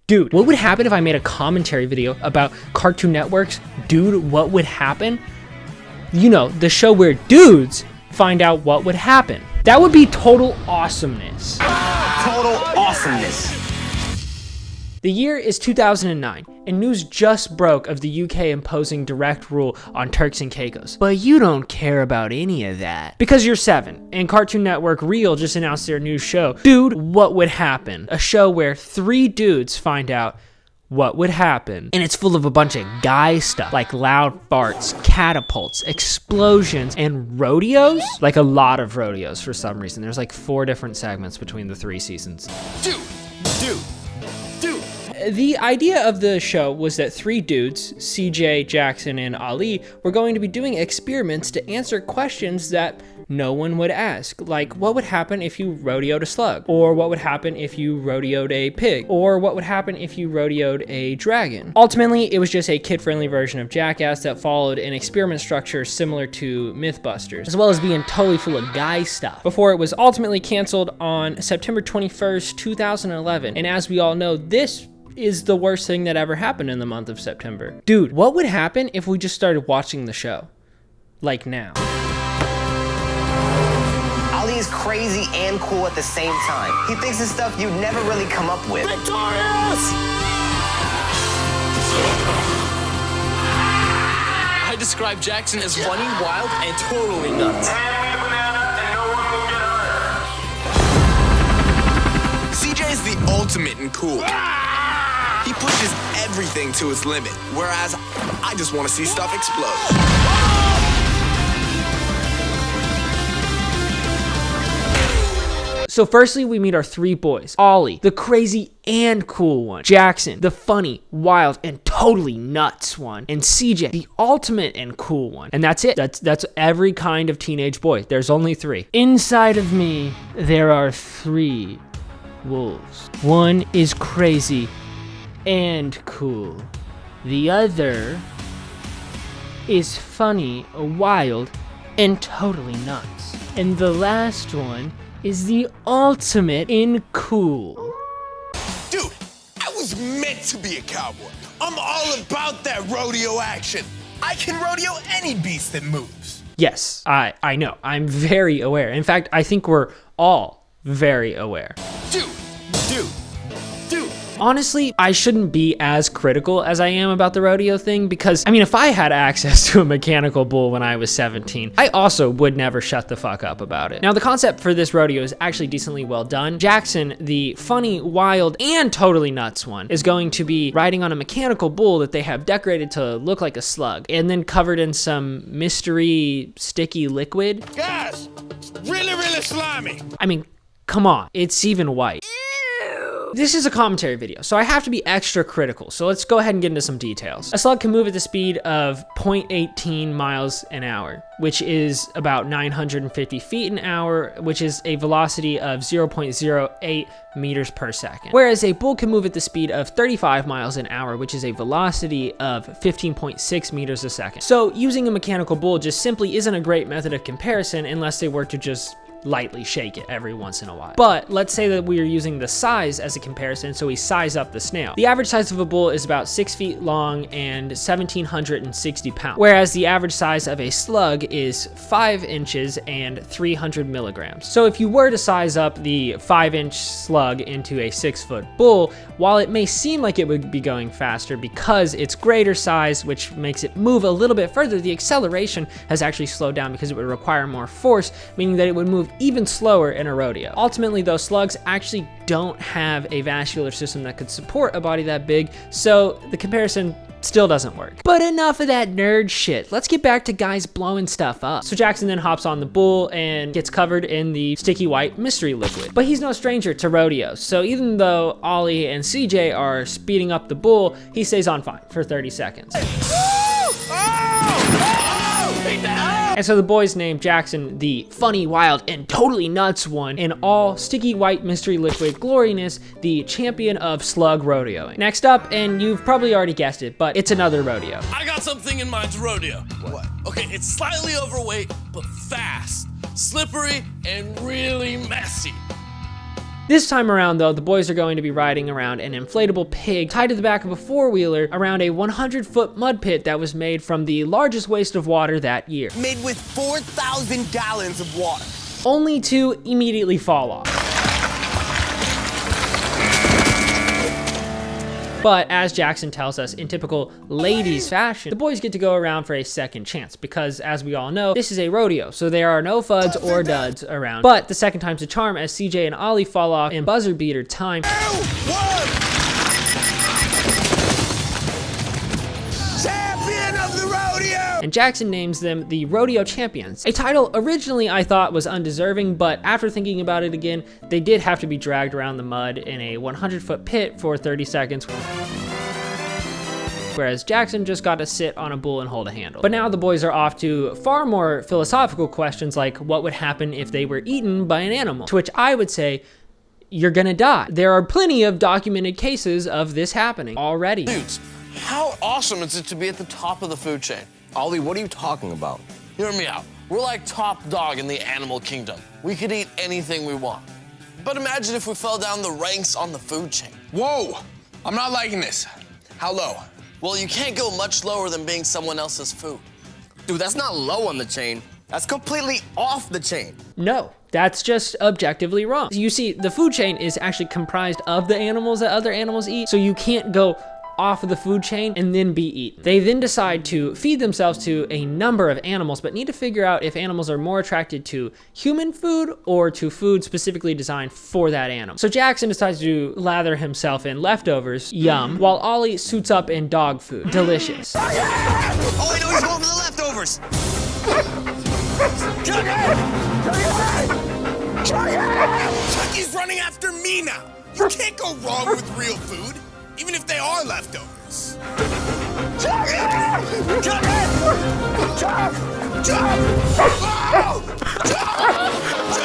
Dude, what would happen if I made a commentary video about Cartoon Network's Dude, What Would Happen? You know, the show where dudes find out what would happen. That would be total awesomeness. Total awesomeness. The year is 2009, and news just broke of the UK imposing direct rule on Turks and Caicos. But you don't care about any of that because you're 7, and Cartoon Network Real just announced their new show, Dude, What Would Happen? A show where 3 dudes find out what would happen. And it's full of a bunch of guy stuff, like loud farts, catapults, explosions, and rodeos. Like a lot of rodeos for some reason. There's like 4 different segments between the 3 seasons. Dude. The idea of the show was that 3 dudes, CJ, Jackson, and Ali, were going to be doing experiments to answer questions that no one would ask. Like, what would happen if you rodeoed a slug? Or what would happen if you rodeoed a pig? Or what would happen if you rodeoed a dragon? Ultimately, it was just a kid-friendly version of Jackass that followed an experiment structure similar to Mythbusters, as well as being totally full of guy stuff, before it was ultimately canceled on September 21st, 2011. And as we all know, this is the worst thing that ever happened in the month of September. Dude, what would happen if we just started watching the show? Like now. Ali is crazy and cool at the same time. He thinks of stuff you'd never really come up with. Victorious! I describe Jackson as funny, wild, and totally nuts. CJ is the ultimate in cool. He pushes everything to its limit, whereas I just want to see stuff explode. So firstly, we meet our 3 boys. Ollie, the crazy and cool one. Jackson, the funny, wild, and totally nuts one. And CJ, the ultimate and cool one. And that's it. That's every kind of teenage boy. There's only 3. Inside of me, there are 3 wolves. One is crazy and cool. The other is funny, wild, and totally nuts. And the last one is the ultimate in cool. Dude, I was meant to be a cowboy. I'm all about that rodeo action. I can rodeo any beast that moves. Yes, I know. I'm very aware. In fact, I think we're all very aware. Dude. Honestly, I shouldn't be as critical as I am about the rodeo thing because, I mean, if I had access to a mechanical bull when I was 17, I also would never shut the fuck up about it. Now, the concept for this rodeo is actually decently well done. Jackson, the funny, wild, and totally nuts one, is going to be riding on a mechanical bull that they have decorated to look like a slug and then covered in some mystery sticky liquid. Guys, really slimy. I mean, come on, it's even white. This is a commentary video, so I have to be extra critical. So let's go ahead and get into some details. A slug can move at the speed of 0.18 miles an hour, which is about 950 feet an hour, which is a velocity of 0.08 meters per second. Whereas a bull can move at the speed of 35 miles an hour, which is a velocity of 15.6 meters a second. So using a mechanical bull just simply isn't a great method of comparison unless they were to just lightly shake it every once in a while. But let's say that we are using the size as a comparison, so we size up the snail. The average size of a bull is about 6 feet long and 1,760 pounds, whereas the average size of a slug is 5 inches and 300 milligrams. So if you were to size up the 5-inch slug into a 6-foot bull, while it may seem like it would be going faster because it's greater size, which makes it move a little bit further, the acceleration has actually slowed down because it would require more force, meaning that it would move even slower in a rodeo. Ultimately, though, slugs actually don't have a vascular system that could support a body that big, so the comparison still doesn't work. But enough of that nerd shit. Let's get back to guys blowing stuff up. So Jackson then hops on the bull and gets covered in the sticky white mystery liquid. But he's no stranger to rodeos, so even though Ollie and CJ are speeding up the bull, he stays on fine for 30 seconds. And so the boys named Jackson the funny, wild, and totally nuts one in all sticky white mystery liquid gloriness, the champion of slug rodeoing. Next up, and you've probably already guessed it, but it's another rodeo. I got something in mind to rodeo. What? Okay, it's slightly overweight, but fast, slippery, and really messy. This time around though, the boys are going to be riding around an inflatable pig tied to the back of a four-wheeler around a 100-foot mud pit that was made from the largest waste of water that year. Made with 4,000 gallons of water. Only to immediately fall off. But as Jackson tells us in typical ladies fashion, the boys get to go around for a second chance because, as we all know, this is a rodeo, so there are no fuds or duds around. But the second time's a charm as CJ and Ollie fall off in buzzer beater time. 2, 1. Champion of the rodeo! And Jackson names them the Rodeo Champions, a title originally I thought was undeserving, but after thinking about it again, they did have to be dragged around the mud in a 100-foot pit for 30 seconds. Whereas Jackson just got to sit on a bull and hold a handle. But now the boys are off to far more philosophical questions like what would happen if they were eaten by an animal, to which I would say, you're gonna die. There are plenty of documented cases of this happening already. Dudes, how awesome is it to be at the top of the food chain? Ollie, what are you talking about? Hear me out. We're like top dog in the animal kingdom. We could eat anything we want. But imagine if we fell down the ranks on the food chain. Whoa! I'm not liking this. How low? Well, you can't go much lower than being someone else's food. Dude, that's not low on the chain. That's completely off the chain. No, that's just objectively wrong. You see, the food chain is actually comprised of the animals that other animals eat, so you can't go off of the food chain and then be eaten. They then decide to feed themselves to a number of animals, but need to figure out if animals are more attracted to human food or to food specifically designed for that animal. So Jackson decides to lather himself in leftovers, yum, while Ollie suits up in dog food, delicious. Oh, I know he's going for the leftovers. Chucky's running after me now. You can't go wrong with real food, even if they are leftovers.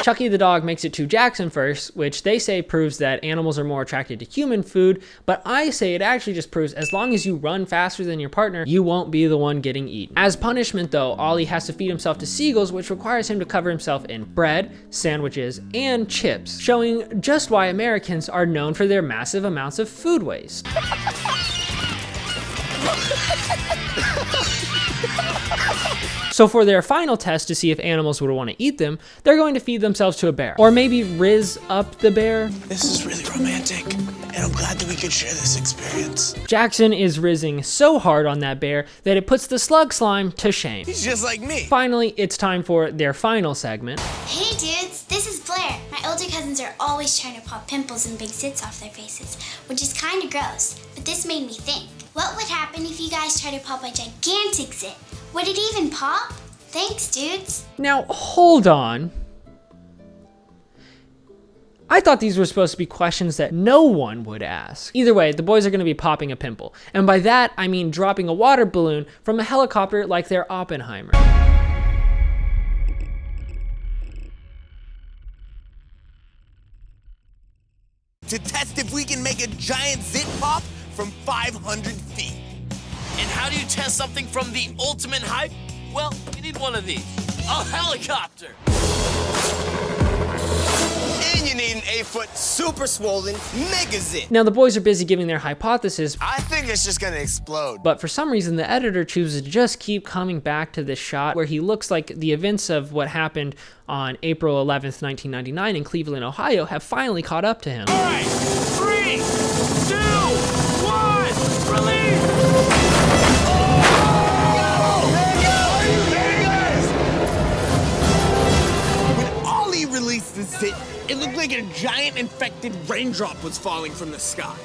Chucky the dog makes it to Jackson first, which they say proves that animals are more attracted to human food, but I say it actually just proves as long as you run faster than your partner, you won't be the one getting eaten. As punishment though, Ollie has to feed himself to seagulls, which requires him to cover himself in bread, sandwiches, and chips, showing just why Americans are known for their massive amounts of food waste. So for their final test to see if animals would want to eat them, they're going to feed themselves to a bear. Or maybe rizz up the bear. This is really romantic, and I'm glad that we could share this experience. Jackson is rizzing so hard on that bear that it puts the slug slime to shame. He's just like me. Finally, it's time for their final segment. Hey dudes, this is Blair. My older cousins are always trying to pop pimples and big zits off their faces, which is kind of gross, but this made me think. What would happen if you guys tried to pop a gigantic zit? Would it even pop? Thanks, dudes. Now, hold on. I thought these were supposed to be questions that no one would ask. Either way, the boys are gonna be popping a pimple. And by that, I mean dropping a water balloon from a helicopter like they're Oppenheimer. To test if we can make a giant zit pop from 500 feet. And how do you test something from the ultimate height? Well, you need one of these. A helicopter. And you need an 8-foot super swollen mega zit. Now the boys are busy giving their hypothesis, I think it's just gonna explode. but for some reason the editor chooses to just keep coming back to this shot where he looks like the events of what happened on April 11th, 1999 in Cleveland, Ohio have finally caught up to him. All right, 3, 2, 1, release. When Ollie released the zit, it looked like a giant infected raindrop was falling from the sky.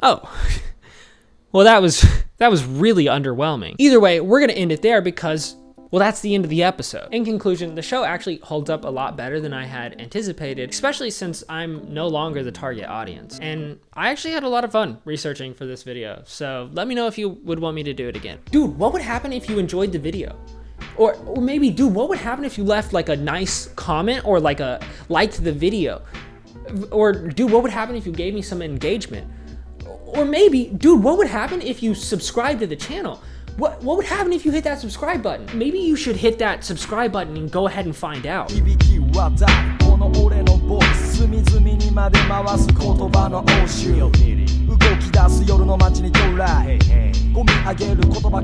Oh, well that was really underwhelming. Either way, we're gonna end it there because, well, that's the end of the episode. In conclusion, the show actually holds up a lot better than I had anticipated, especially since I'm no longer the target audience. And I actually had a lot of fun researching for this video, so let me know if you would want me to do it again. Dude, what would happen if you enjoyed the video? Or maybe, dude, what would happen if you left like a nice comment or like liked the video? Or dude, what would happen if you gave me some engagement? Or maybe, dude, what would happen if you subscribed to the channel? What would happen if you hit that subscribe button? Maybe you should hit that subscribe button and go ahead and find out. 響き渡るこの俺のボイス隅々にまで回す言葉の応酬動き出す夜の街に到来込み上げる言葉